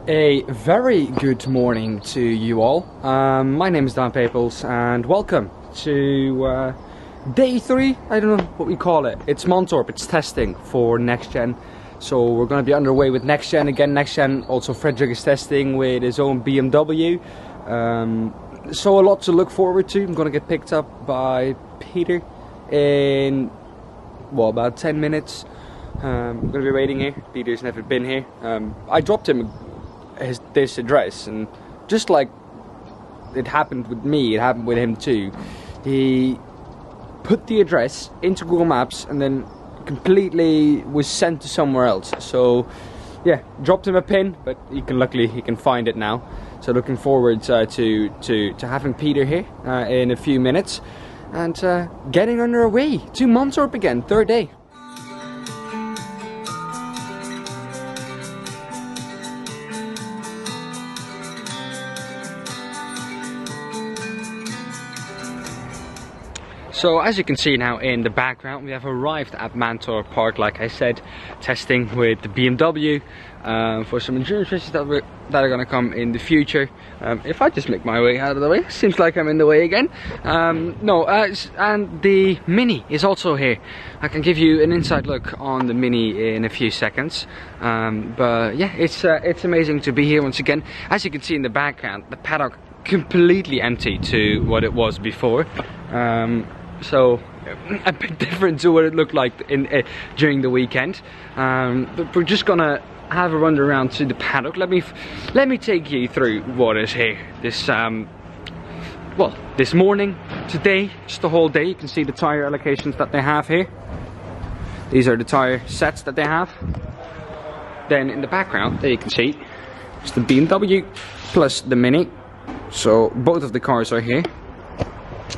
A very good morning to you all. My name is Dan Paples and welcome to day 3. I don't know what we call it. It's Mantrop, it's testing for Next Gen. So we're going to be underway with Next Gen again. Next Gen, also Frederick is testing with his own BMW. So a lot to look forward to. I'm going to get picked up by Peter in, well, about 10 minutes. I'm going to be waiting here. Peter's never been here. I dropped him this address, and just like it happened with me, it happened with him too. He put the address into Google Maps and then completely was sent to somewhere else. So yeah, dropped him a pin, but luckily he can find it now. So looking forward to having Peter here in a few minutes and getting on our way to Mantrop again, 3rd day. So as you can see now in the background, we have arrived at Mantrop Park, like I said, testing with the BMW for some endurance races that are going to come in the future. If I just make my way out of the way, seems like I'm in the way again. And the Mini is also here. I can give you an inside look on the Mini in a few seconds. But yeah, it's amazing to be here once again. As you can see in the background, the paddock completely empty to what it was before. So a bit different to what it looked like during the weekend. But we're just gonna have a run around to the paddock. Let me take you through what is here. This this morning, today, just the whole day. You can see the tire allocations that they have here. These are the tire sets that they have. Then in the background, there you can see it's the BMW plus the Mini. So both of the cars are here.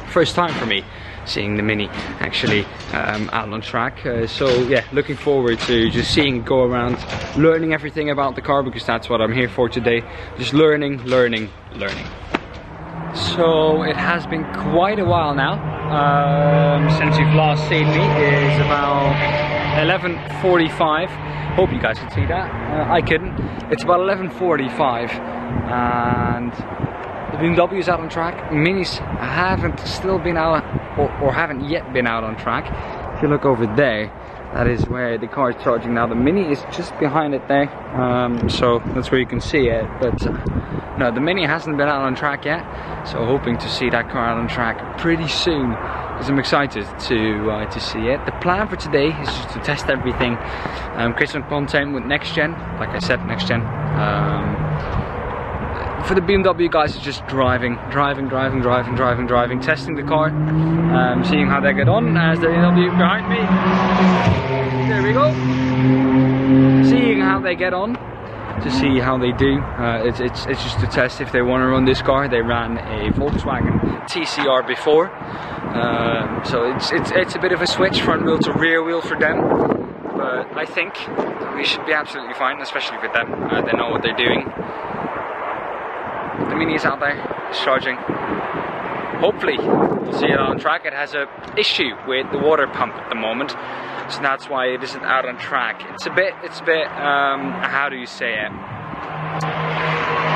First time for me seeing the Mini actually out on track. So yeah, looking forward to just seeing it go around, learning everything about the car, because that's what I'm here for today. Just learning. So it has been quite a while now since you've last seen me. It is about 11:45. Hope you guys could see that. I couldn't. It's about 11:45 and the BMW is out on track. Minis haven't still been out, or haven't yet been out on track. If you look over there, that is where the car is charging now. The Mini is just behind it there, so that's where you can see it. But no, the Mini hasn't been out on track yet. So hoping to see that car out on track pretty soon, because I'm excited to see it. The plan for today is just to test everything, create some content with Next Gen. Like I said, Next Gen. For the BMW guys, it's just driving, testing the car, seeing how they get on. As the BMW behind me, there we go. Seeing how they get on, to see how they do. It's just to test if they want to run this car. They ran a Volkswagen TCR before, so it's a bit of a switch, front wheel to rear wheel for them. But I think we should be absolutely fine, especially with them. They know what they're doing. The Mini is out there, it's charging. Hopefully we'll see it on track. It has an issue with the water pump at the moment, so that's why it isn't out on track. It's a bit how do you say it?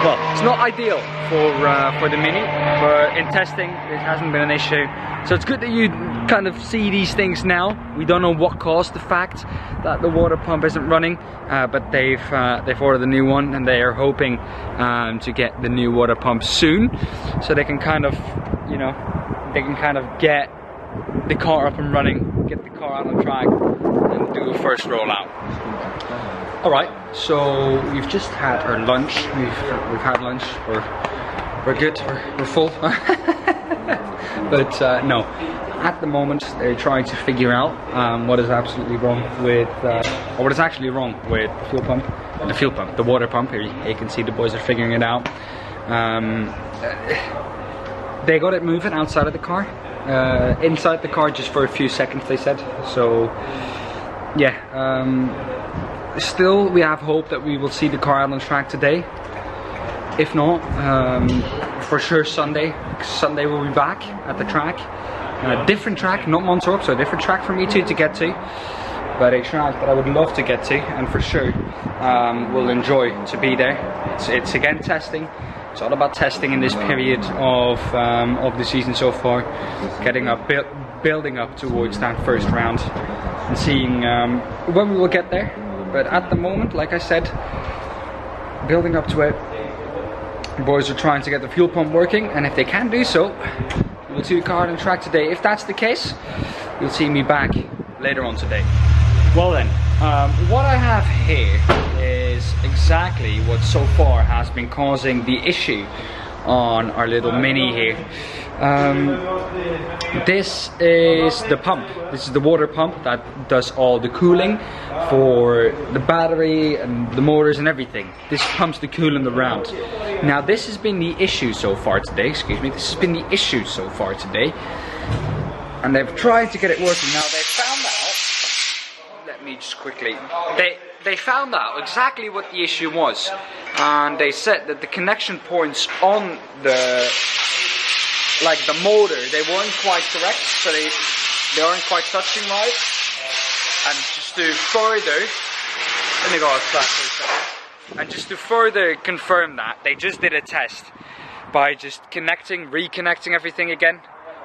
Well, it's not ideal for the Mini, but in testing it hasn't been an issue. So it's good that you kind of see these things now. We don't know what caused the fact that the water pump isn't running, but they've ordered a new one, and they are hoping to get the new water pump soon, so they can kind of, you know, get the car up and running, get the car out on track, and do a first rollout. Alright, so we've just had our lunch. We've had lunch. We're good. We're full. But no, at the moment they're trying to figure out what is absolutely wrong with, or what is actually wrong with the water pump. Here you can see the boys are figuring it out. They got it moving outside of the car, inside the car just for a few seconds, they said. So yeah, still we have hope that we will see the car out on track today. If not, for sure Sunday. Sunday we'll be back at the track. Different track, not Mantrop, so a different track for me to get to. but a track that I would love to get to, and for sure will enjoy to be there. It's again testing. It's all about testing in this period of the season so far, getting up, building up towards that first round, and seeing when we will get there. But at the moment, like I said, building up to it. The boys are trying to get the fuel pump working, and if they can do so, we'll see the car on track today. If that's the case, you'll see me back later on today. Well then, what I have here is exactly what so far has been causing the issue on our little Mini here. This is the pump. This is the water pump that does all the cooling for the battery and the motors and everything. This pumps the coolant around. Now this has been the issue so far today, excuse me, this has been the issue so far today. And they've tried to get it working. Now they found out, let me just quickly, they found out exactly what the issue was. And they said that the connection points on the, like the motor, they weren't quite correct, so they aren't quite touching right. And just to further, let me go outside for a second. And just to further confirm that, they just did a test by just reconnecting everything again,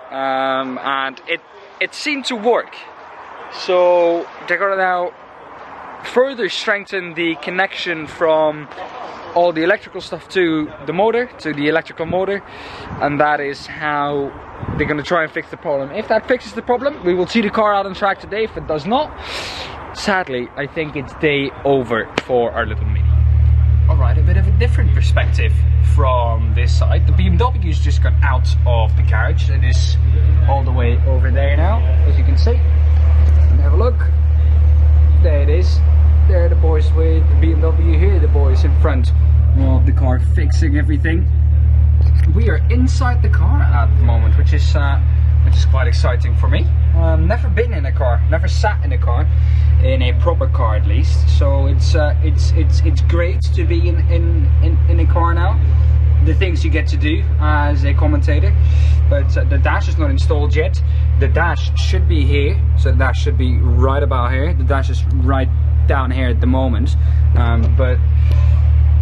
and it seemed to work. So they're gonna now further strengthen the connection from all the electrical stuff to the motor, to the electrical motor, and that is how they're going to try and fix the problem. If that fixes the problem, we will see the car out on track today. If it does not, sadly, I think it's day over for our little Mini. Alright, a bit of a different perspective from this side. The BMW's just got out of the garage. It is all the way over there now, as you can see. Have a look. There it is. There are the boys with the BMW, here the boys in front of the car fixing everything. We are inside the car at the moment, which is quite exciting for me. Never been in a car, never sat in a car, in a proper car at least. So it's great to be in a car now. The things you get to do as a commentator, but the dash is not installed yet. The dash should be here, so the dash should be right about here. The dash is right down here at the moment, but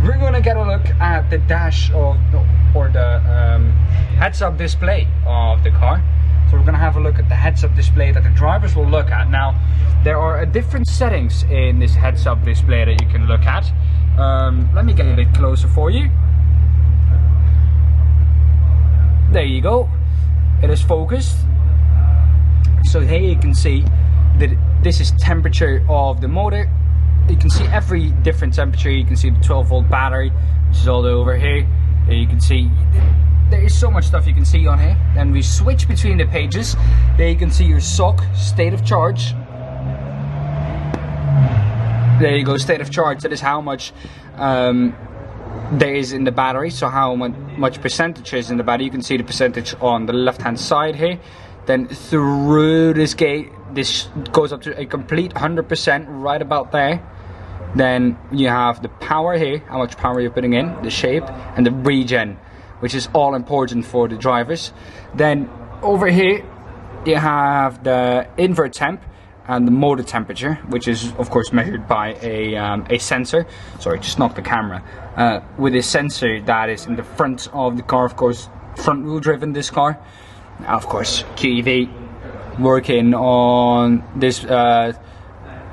we're gonna get a look at the dash or the heads-up display of the car. So we're gonna have a look at the heads-up display that the drivers will look at. Now there are different settings in this heads-up display that you can look at. Let me get a bit closer for you. There you go, it is focused. So here you can see that this is temperature of the motor. You can see every different temperature. You can see the 12-volt battery, which is all over here. You can see there is so much stuff you can see on here. Then we switch between the pages. There you can see your SOC, state of charge. There you go, state of charge. That is how much there is in the battery, so how much percentage is in the battery. You can see the percentage on the left hand side here. Then through this gate, this goes up to a complete 100%, right about there. Then you have the power here, how much power you're putting in, the shape, and the regen, which is all important for the drivers. Then over here you have the invert temp and the motor temperature, which is of course measured by a sensor. Sorry, just knocked the camera. With a sensor that is in the front of the car, of course, front wheel driven this car. Now, of course, QEV working on this on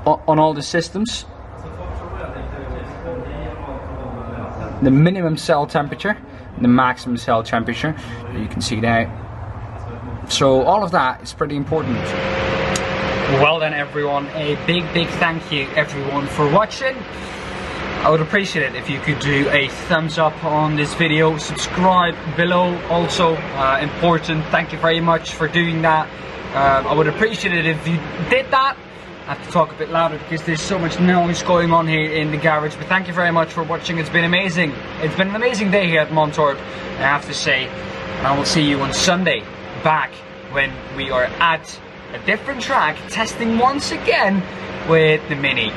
all the systems. The minimum cell temperature, the maximum cell temperature, you can see that. So all of that is pretty important. Well then everyone, a big thank you everyone for watching. I would appreciate it if you could do a thumbs up on this video, subscribe below also, important. Thank you very much for doing that. I would appreciate it if you did that. I have to talk a bit louder because there's so much noise going on here in the garage, but thank you very much for watching. It's been amazing. It's been an amazing day here at Mantrop, I have to say, and I will see you on Sunday back when we are at a different track testing once again with the Mini.